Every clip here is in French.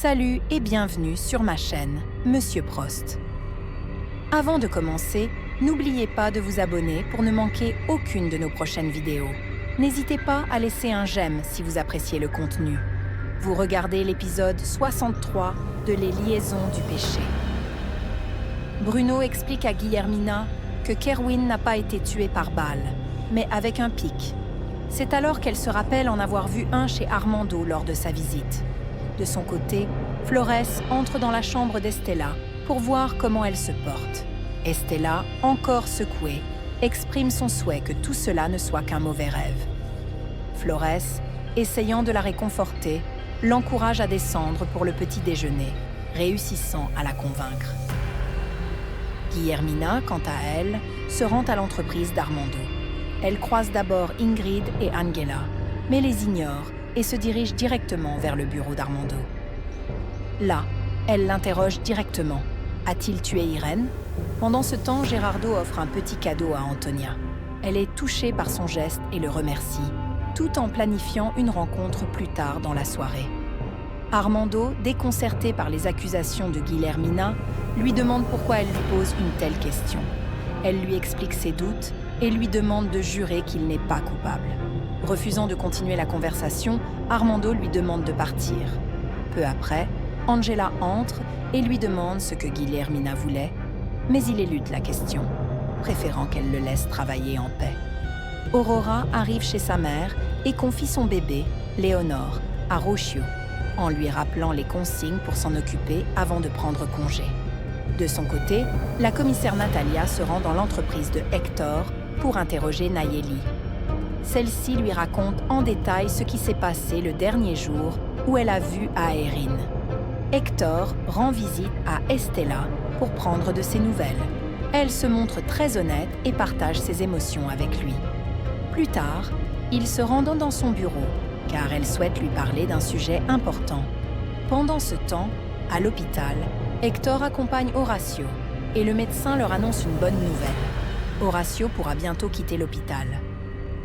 Salut et bienvenue sur ma chaîne, Monsieur Prost. Avant de commencer, n'oubliez pas de vous abonner pour ne manquer aucune de nos prochaines vidéos. N'hésitez pas à laisser un j'aime si vous appréciez le contenu. Vous regardez l'épisode 63 de Les liaisons du péché. Bruno explique à Guillermina que Kerwin n'a pas été tué par balle, mais avec un pic. C'est alors qu'elle se rappelle en avoir vu un chez Armando lors de sa visite. De son côté, Flores entre dans la chambre d'Estella pour voir comment elle se porte. Estella, encore secouée, exprime son souhait que tout cela ne soit qu'un mauvais rêve. Flores, essayant de la réconforter, l'encourage à descendre pour le petit déjeuner, réussissant à la convaincre. Guillermina, quant à elle, se rend à l'entreprise d'Armando. Elle croise d'abord Ingrid et Angela, mais les ignore et se dirige directement vers le bureau d'Armando. Là, elle l'interroge directement. A-t-il tué Irène? Pendant ce temps, Gerardo offre un petit cadeau à Antonia. Elle est touchée par son geste et le remercie, tout en planifiant une rencontre plus tard dans la soirée. Armando, déconcerté par les accusations de Guillermina, lui demande pourquoi elle lui pose une telle question. Elle lui explique ses doutes et lui demande de jurer qu'il n'est pas coupable. Refusant de continuer la conversation, Armando lui demande de partir. Peu après, Angela entre et lui demande ce que Guillermina voulait, mais il élude la question, préférant qu'elle le laisse travailler en paix. Aurora arrive chez sa mère et confie son bébé, Léonore, à Rocio, en lui rappelant les consignes pour s'en occuper avant de prendre congé. De son côté, la commissaire Natalia se rend dans l'entreprise de Hector pour interroger Nayeli. Celle-ci lui raconte en détail ce qui s'est passé le dernier jour où elle a vu Aérine. Hector rend visite à Estella pour prendre de ses nouvelles. Elle se montre très honnête et partage ses émotions avec lui. Plus tard, il se rendant dans son bureau, car elle souhaite lui parler d'un sujet important. Pendant ce temps, à l'hôpital, Hector accompagne Horacio et le médecin leur annonce une bonne nouvelle. Horacio pourra bientôt quitter l'hôpital.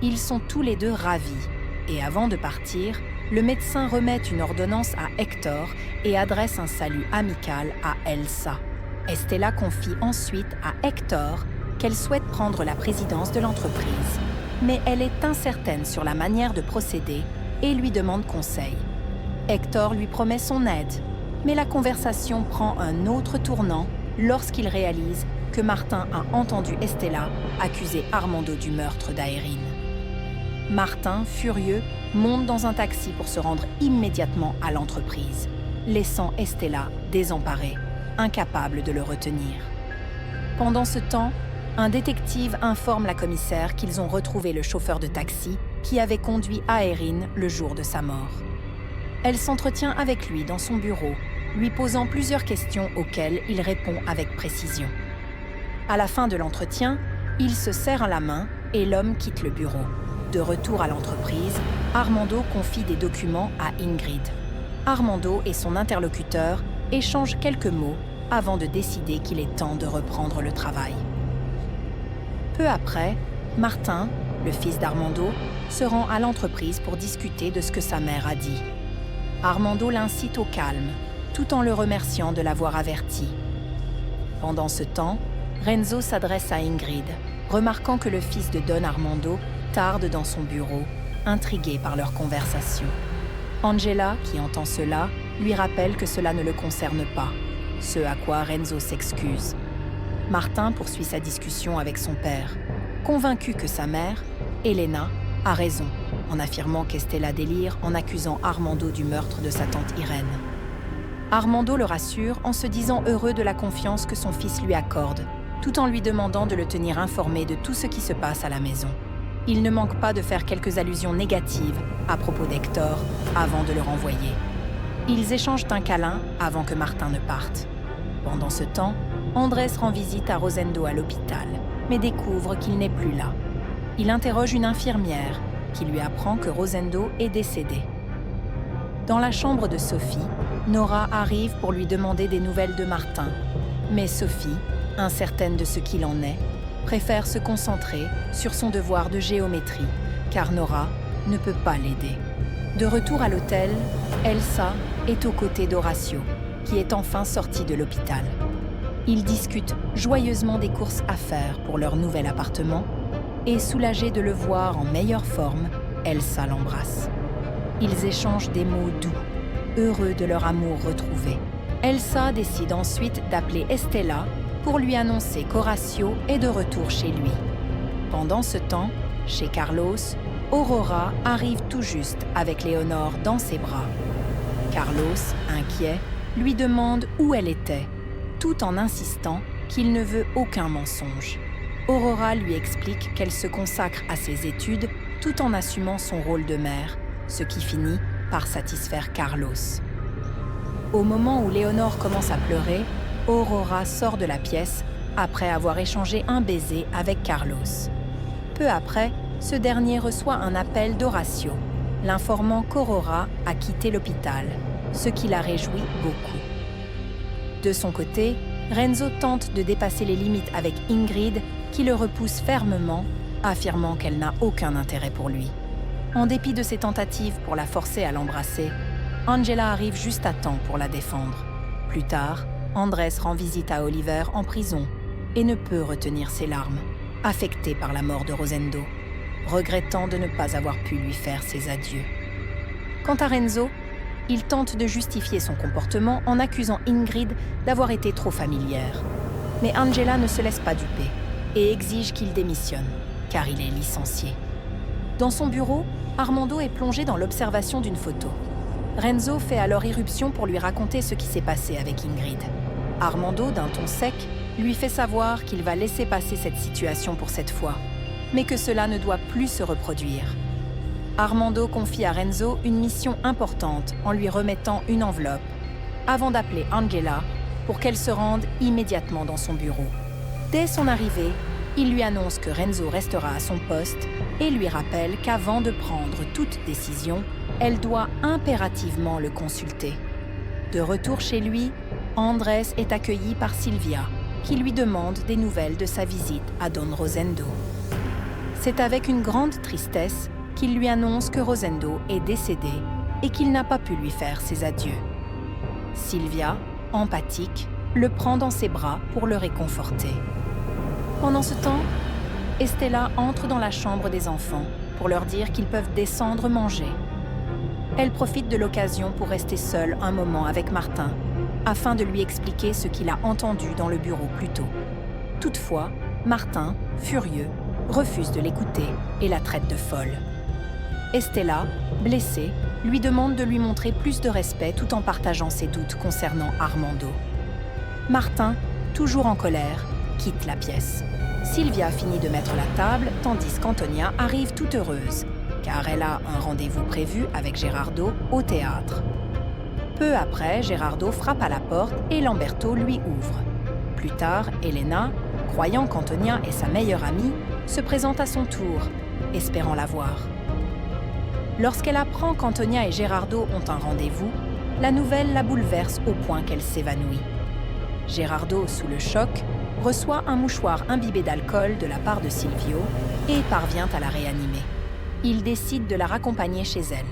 Ils sont tous les deux ravis et avant de partir, le médecin remet une ordonnance à Hector et adresse un salut amical à Elsa. Estella confie ensuite à Hector qu'elle souhaite prendre la présidence de l'entreprise, mais elle est incertaine sur la manière de procéder et lui demande conseil. Hector lui promet son aide, mais la conversation prend un autre tournant lorsqu'il réalise que Martin a entendu Estella accuser Armando du meurtre d'Aérine. Martin, furieux, monte dans un taxi pour se rendre immédiatement à l'entreprise, laissant Estella désemparée, incapable de le retenir. Pendant ce temps, un détective informe la commissaire qu'ils ont retrouvé le chauffeur de taxi qui avait conduit Aérine le jour de sa mort. Elle s'entretient avec lui dans son bureau, lui posant plusieurs questions auxquelles il répond avec précision. À la fin de l'entretien, il se serre la main et l'homme quitte le bureau. De retour à l'entreprise, Armando confie des documents à Ingrid. Armando et son interlocuteur échangent quelques mots avant de décider qu'il est temps de reprendre le travail. Peu après, Martin, le fils d'Armando, se rend à l'entreprise pour discuter de ce que sa mère a dit. Armando l'incite au calme, tout en le remerciant de l'avoir averti. Pendant ce temps, Renzo s'adresse à Ingrid, remarquant que le fils de Don Armando tarde dans son bureau, intrigué par leur conversation. Angela, qui entend cela, lui rappelle que cela ne le concerne pas, ce à quoi Renzo s'excuse. Martin poursuit sa discussion avec son père, convaincu que sa mère, Elena, a raison, en affirmant qu'Estella délire en accusant Armando du meurtre de sa tante Irène. Armando le rassure en se disant heureux de la confiance que son fils lui accorde, tout en lui demandant de le tenir informé de tout ce qui se passe à la maison. Il ne manque pas de faire quelques allusions négatives à propos d'Hector avant de le renvoyer. Ils échangent un câlin avant que Martin ne parte. Pendant ce temps, Andrés rend visite à Rosendo à l'hôpital, mais découvre qu'il n'est plus là. Il interroge une infirmière qui lui apprend que Rosendo est décédé. Dans la chambre de Sophie, Nora arrive pour lui demander des nouvelles de Martin, mais Sophie, incertaine de ce qu'il en est, préfère se concentrer sur son devoir de géométrie, car Nora ne peut pas l'aider. De retour à l'hôtel, Elsa est aux côtés d'Horatio, qui est enfin sorti de l'hôpital. Ils discutent joyeusement des courses à faire pour leur nouvel appartement et, soulagés de le voir en meilleure forme, Elsa l'embrasse. Ils échangent des mots doux, heureux de leur amour retrouvé. Elsa décide ensuite d'appeler Estella pour lui annoncer qu'Horatio est de retour chez lui. Pendant ce temps, chez Carlos, Aurora arrive tout juste avec Léonore dans ses bras. Carlos, inquiet, lui demande où elle était, tout en insistant qu'il ne veut aucun mensonge. Aurora lui explique qu'elle se consacre à ses études tout en assumant son rôle de mère, ce qui finit par satisfaire Carlos. Au moment où Léonore commence à pleurer, Aurora sort de la pièce après avoir échangé un baiser avec Carlos. Peu après, ce dernier reçoit un appel d'Horatio, l'informant qu'Aurora a quitté l'hôpital, ce qui la réjouit beaucoup. De son côté, Renzo tente de dépasser les limites avec Ingrid, qui le repousse fermement, affirmant qu'elle n'a aucun intérêt pour lui. En dépit de ses tentatives pour la forcer à l'embrasser, Angela arrive juste à temps pour la défendre. Plus tard, Andrés rend visite à Oliver en prison et ne peut retenir ses larmes, affecté par la mort de Rosendo, regrettant de ne pas avoir pu lui faire ses adieux. Quant à Renzo, il tente de justifier son comportement en accusant Ingrid d'avoir été trop familière. Mais Angela ne se laisse pas duper et exige qu'il démissionne, car il est licencié. Dans son bureau, Armando est plongé dans l'observation d'une photo. Renzo fait alors irruption pour lui raconter ce qui s'est passé avec Ingrid. Armando, d'un ton sec, lui fait savoir qu'il va laisser passer cette situation pour cette fois, mais que cela ne doit plus se reproduire. Armando confie à Renzo une mission importante en lui remettant une enveloppe, avant d'appeler Angela pour qu'elle se rende immédiatement dans son bureau. Dès son arrivée, il lui annonce que Renzo restera à son poste et lui rappelle qu'avant de prendre toute décision, elle doit impérativement le consulter. De retour chez lui, Andrés est accueilli par Silvia, qui lui demande des nouvelles de sa visite à Don Rosendo. C'est avec une grande tristesse qu'il lui annonce que Rosendo est décédé et qu'il n'a pas pu lui faire ses adieux. Silvia, empathique, le prend dans ses bras pour le réconforter. Pendant ce temps, Estella entre dans la chambre des enfants pour leur dire qu'ils peuvent descendre manger. Elle profite de l'occasion pour rester seule un moment avec Martin, afin de lui expliquer ce qu'il a entendu dans le bureau plus tôt. Toutefois, Martin, furieux, refuse de l'écouter et la traite de folle. Estella, blessée, lui demande de lui montrer plus de respect tout en partageant ses doutes concernant Armando. Martin, toujours en colère, quitte la pièce. Silvia finit de mettre la table, tandis qu'Antonia arrive toute heureuse, car elle a un rendez-vous prévu avec Gerardo au théâtre. Peu après, Gerardo frappe à la porte et Lamberto lui ouvre. Plus tard, Elena, croyant qu'Antonia est sa meilleure amie, se présente à son tour, espérant la voir. Lorsqu'elle apprend qu'Antonia et Gerardo ont un rendez-vous, la nouvelle la bouleverse au point qu'elle s'évanouit. Gerardo, sous le choc, reçoit un mouchoir imbibé d'alcool de la part de Silvio et parvient à la réanimer. Il décide de la raccompagner chez elle.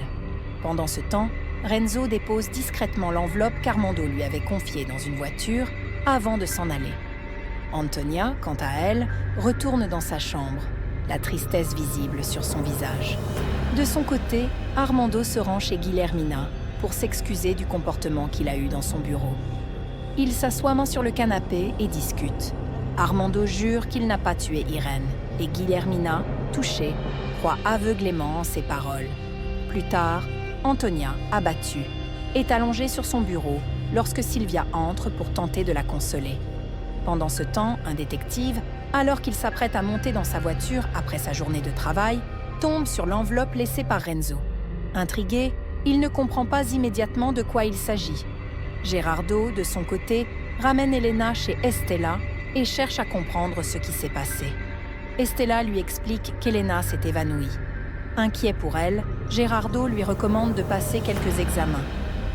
Pendant ce temps, Renzo dépose discrètement l'enveloppe qu'Armando lui avait confiée dans une voiture avant de s'en aller. Antonia, quant à elle, retourne dans sa chambre, la tristesse visible sur son visage. De son côté, Armando se rend chez Guillermina pour s'excuser du comportement qu'il a eu dans son bureau. Ils s'assoient main sur le canapé et discutent. Armando jure qu'il n'a pas tué Irène et Guillermina, touchée, croit aveuglément en ses paroles. Plus tard, Antonia, abattue, est allongée sur son bureau lorsque Silvia entre pour tenter de la consoler. Pendant ce temps, un détective, alors qu'il s'apprête à monter dans sa voiture après sa journée de travail, tombe sur l'enveloppe laissée par Renzo. Intrigué, il ne comprend pas immédiatement de quoi il s'agit. Gerardo, de son côté, ramène Elena chez Estella et cherche à comprendre ce qui s'est passé. Estella lui explique qu'Elena s'est évanouie. Inquiet pour elle, Gerardo lui recommande de passer quelques examens.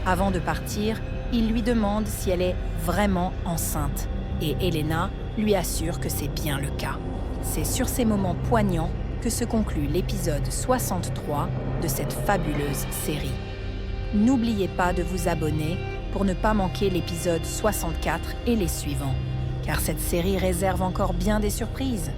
Avant de partir, il lui demande si elle est vraiment enceinte et Elena lui assure que c'est bien le cas. C'est sur ces moments poignants que se conclut l'épisode 63 de cette fabuleuse série. n'oubliez pas de vous abonner pour ne pas manquer l'épisode 64 et les suivants, car cette série réserve encore bien des surprises.